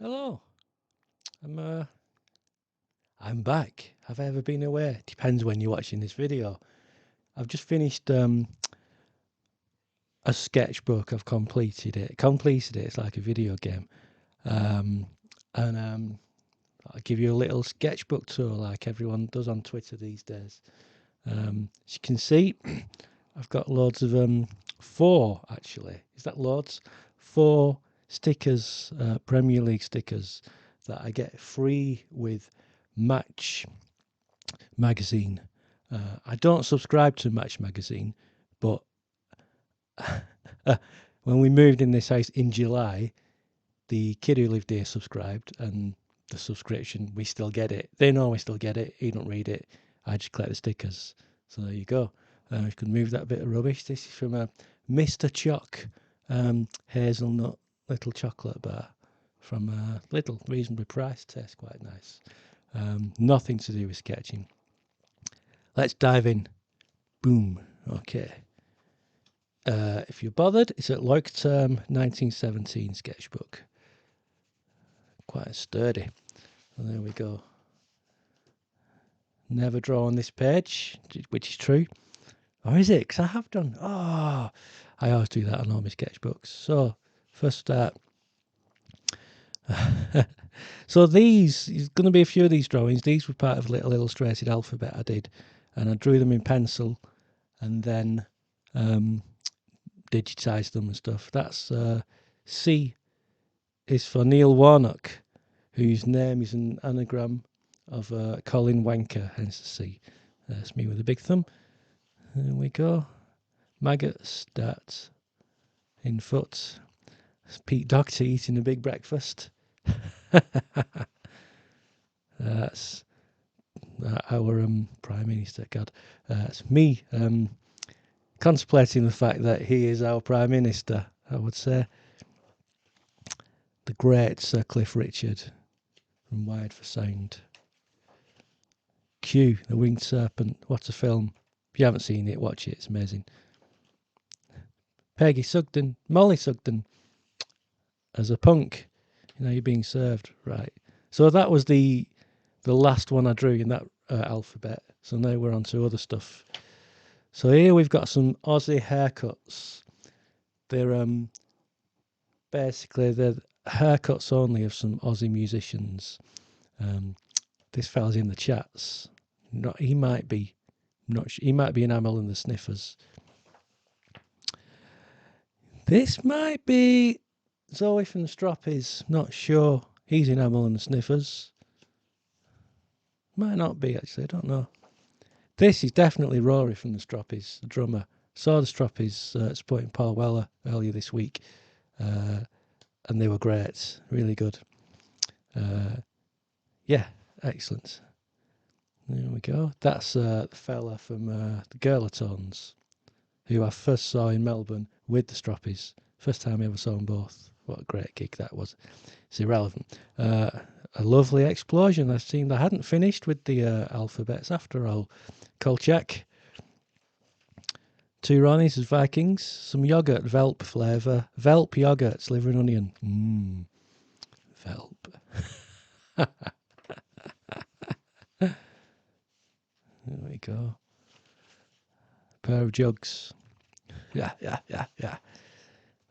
Hello, I'm back. Have I ever been away? Depends when you're watching this video. I've just finished a sketchbook. I've completed it. It's like a video game. Um, and I'll give you a little sketchbook tour like everyone does on Twitter these days. As you can see, I've got loads of four actually. Is that loads? Four stickers, Premier League stickers that I get free with Match magazine. I don't subscribe to Match magazine, but when we moved in this house in July, the kid who lived here subscribed, and the subscription, we still get it. They know we still get it. He don't read it. I just collect the stickers. So there you go. You can move that bit of rubbish. This is from a Mr. Choc hazelnut little chocolate bar from Lidl, reasonably priced. Tastes quite nice. Nothing to do with sketching. Let's dive in. Boom. Okay. If you're bothered, it's at Leuchtturm1917 Sketchbook. Quite sturdy. And there we go. Never draw on this page, which is true. Or is it? Because I have done. Oh, I always do that on all my sketchbooks. So, first start. So there's going to be a few of these drawings. These were part of a little illustrated alphabet I did. And I drew them in pencil and then digitized them and stuff. That's C is for Neil Warnock, whose name is an anagram of Colin Wanker, hence the C. That's me with a big thumb. There we go. Maggot starts in foot. It's Pete Doctor eating a big breakfast. That's our Prime Minister. God, it's me contemplating the fact that he is our Prime Minister, I would say. The great Sir Cliff Richard from Wired for Sound. Q, The Winged Serpent. What a film. If you haven't seen it, watch it. It's amazing. Peggy Sugden, Molly Sugden, as a punk. You know, you're being served. Right. So that was the last one I drew in that alphabet. So now we're on to other stuff. So here we've got some Aussie haircuts. They're basically they're haircuts only of some Aussie musicians. This fella's in the chats. He might be in Amel and the Sniffers. This might be Zoe from the Stroppies. Not sure. He's in Amel and the Sniffers. Might not be actually. I don't know. This is definitely Rory from the Stroppies, the drummer. Saw the Stroppies supporting Paul Weller earlier this week, and they were great. Really good. Yeah, excellent. There we go. That's the fella from the Girlatones, who I first saw in Melbourne with the Stroppies. First time I ever saw them both. What a great gig that was. It's irrelevant. A lovely explosion. I seemed I hadn't finished with the alphabets after all. Kolchak. 2 Ronnies as Vikings. Some yogurt, Velp flavour. Velp yogurt, liver and onion. Velp. There we go. A pair of jugs. Yeah.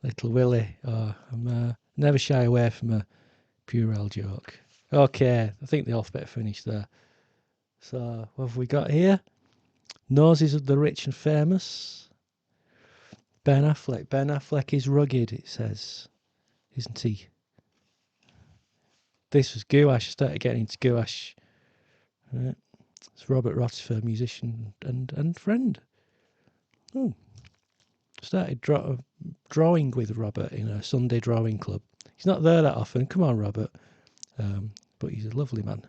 Little Willie. Oh, I'm never shy away from a Purell joke. Okay, I think the alphabet finished there. So, what have we got here? Noses of the rich and famous. Ben Affleck. Ben Affleck is rugged, it says. Isn't he? This was gouache. I started getting into gouache. Right. It's Robert Rotifer, musician and friend. Started drawing with Robert in a Sunday drawing club. He's not there that often. Come on, Robert. But he's a lovely man.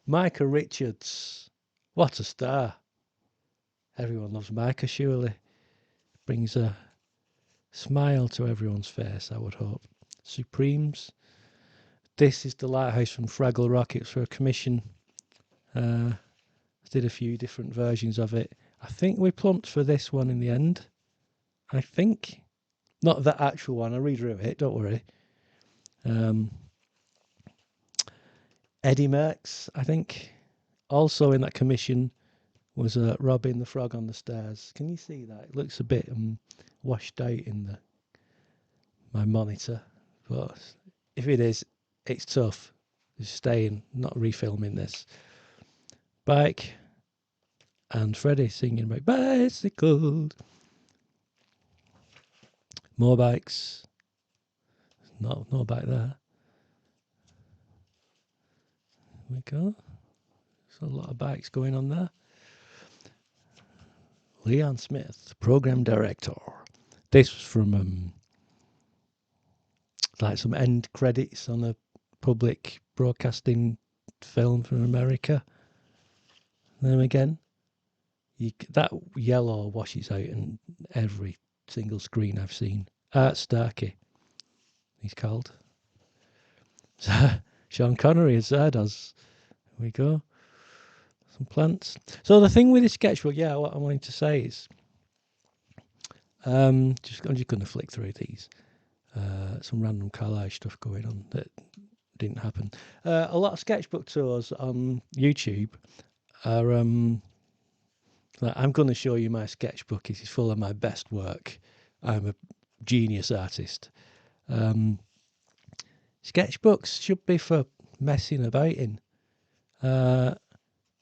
Micah Richards. What a star. Everyone loves Micah, surely. Brings a smile to everyone's face, I would hope. Supremes. This is the lighthouse from Fraggle Rock. It's for a commission. I did a few different versions of it. I think we plumped for this one in the end. I think. Not that actual one. I redrew it, don't worry. Eddie Merckx, I think, also in that commission was Robin the Frog on the Stairs. Can you see that? It looks a bit washed out in my monitor, but if it is, it's tough. Just staying, not refilming this. Bike and Freddie singing about bicycles. More bikes. No bike there. There we go. There's a lot of bikes going on there. Leon Smith, program director. This was from like some end credits on a public broadcasting film from America. Then again, that yellow washes out in every single screen I've seen. Starkey, he's called. Sean Connery as Zardoz. There we go. Some plants. So the thing with this sketchbook, what I wanted to say is, I'm just going to flick through these. Some random collage stuff going on that didn't happen. A lot of sketchbook tours on YouTube are like, I'm going to show you my sketchbook. It is full of my best work. I'm a genius artist. Sketchbooks should be for messing about in.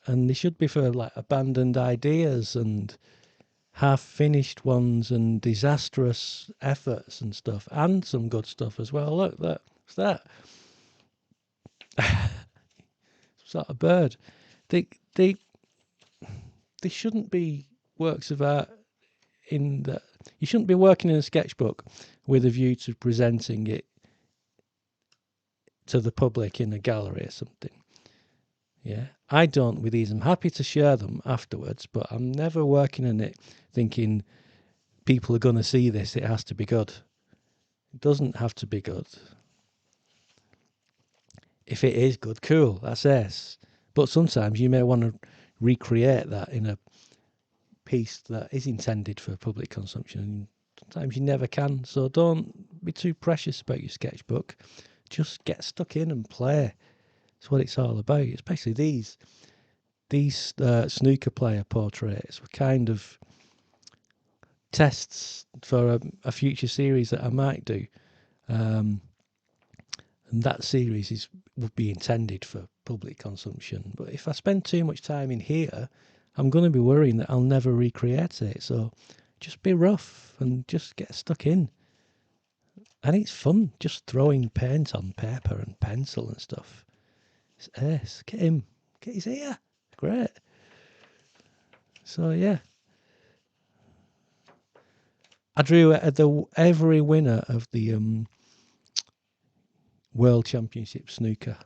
And they should be for like abandoned ideas and half-finished ones and disastrous efforts and stuff, and some good stuff as well. Look, what's that? Sort of bird. They shouldn't be works of art in that. You shouldn't be working in a sketchbook with a view to presenting it to the public in a gallery or something. Yeah, I don't with these. I'm happy to share them afterwards, but I'm never working on it thinking people are going to see this. It has to be good. It doesn't have to be good. If it is good, cool, that's S. But sometimes you may want to recreate that in a piece that is intended for public consumption, and sometimes you never can. So don't be too precious about your sketchbook. Just get stuck in and play. That's what it's all about. Especially these snooker player portraits were kind of tests for a future series that I might do. And that series would be intended for public consumption. But if I spend too much time in here, I'm going to be worrying that I'll never recreate it. So just be rough and just get stuck in. And it's fun just throwing paint on paper and pencil and stuff. It's ace. Get him. Get his ear. Great. So yeah. I drew every winner of the World Championship snooker.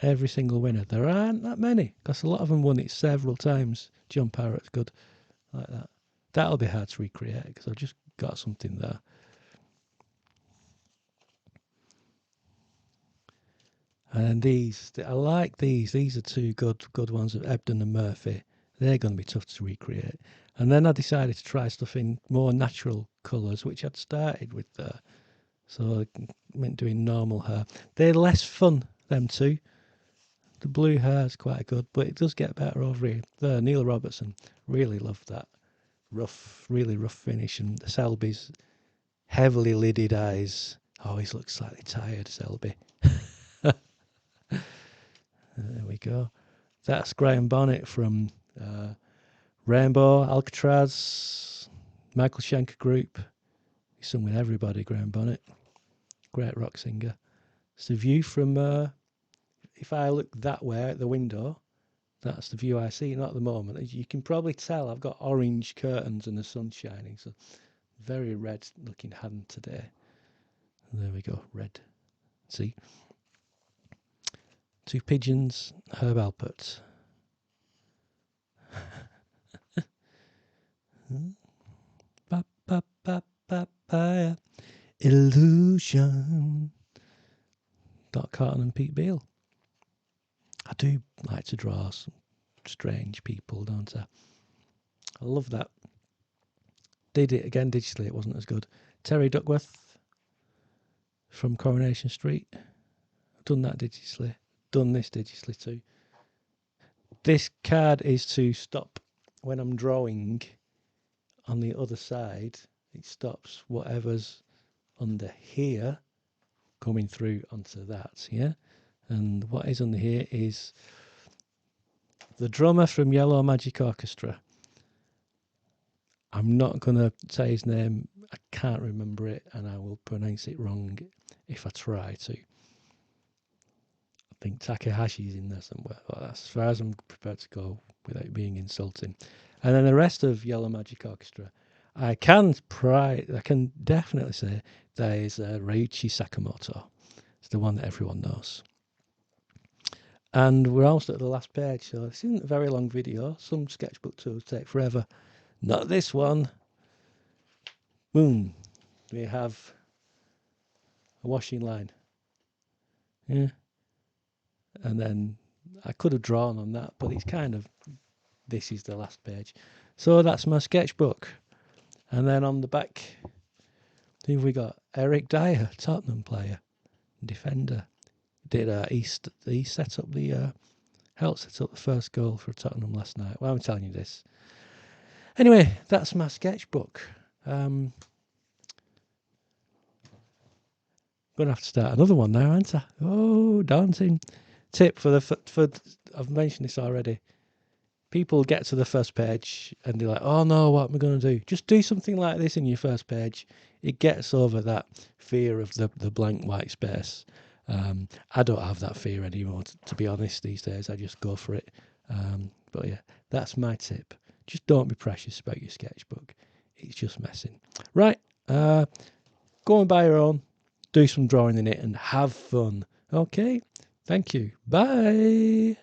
Every single winner. There aren't that many, because a lot of them won it several times. John Parrott's good, like that. That'll be hard to recreate, because I've just got something there. And these, I like these. These are two good ones of Ebden and Murphy. They're going to be tough to recreate. And then I decided to try stuff in more natural colours, which I'd started with there. So I went doing normal hair. They're less fun, them two. The blue hair is quite good, but it does get better over here. There, Neil Robertson, really loved that. Really rough finish. And Selby's heavily lidded eyes. Always looks slightly tired, Selby. There we go. That's Graham Bonnet from Rainbow, Alcatraz, Michael Schenker Group. He's sung with everybody, Graham Bonnet. Great rock singer. It's a view from, if I look that way at the window, that's the view I see. Not at the moment. As you can probably tell, I've got orange curtains and the sun's shining. So very red looking hand today. There we go, red. See? Two pigeons, Herb Alpert. Ba, ba, ba, ba, ba. Illusion. Doc Carton and Pete Beale. I do like to draw some strange people, don't I? I love that. Did it again digitally, it wasn't as good. Terry Duckworth from Coronation Street. I've done that digitally. Done this digitally too. This card is to stop when I'm drawing on the other side. It stops whatever's under here coming through onto that, yeah? And what is under here is the drummer from Yellow Magic Orchestra. I'm not going to say his name. I can't remember it, and I will pronounce it wrong if I try to. I think Takahashi's in there somewhere, but that's as far as I'm prepared to go without being insulting. And then the rest of Yellow Magic Orchestra, I can definitely say there is Ryuichi Sakamoto. It's the one that everyone knows. And we're almost at the last page, so this isn't a very long video. Some sketchbook tools take forever. Not this one. Boom. We have a washing line. Yeah. And then I could have drawn on that, but it's kind of, this is the last page. So that's my sketchbook. And then on the back, who have we got? Eric Dyer, Tottenham player, defender. He set up helped set up the first goal for Tottenham last night. Why am I telling you this? Anyway, that's my sketchbook. Gonna have to start another one now, aren't I? Oh, daunting. Tip for I've mentioned this already. People get to the first page and they're like, oh no, what am I going to do? Just do something like this in your first page. It gets over that fear of the blank white space. I don't have that fear anymore, to be honest, these days. I just go for it. But yeah, that's my tip. Just don't be precious about your sketchbook. It's just messing. Right, go and buy your own, do some drawing in it and have fun. Okay, thank you. Bye.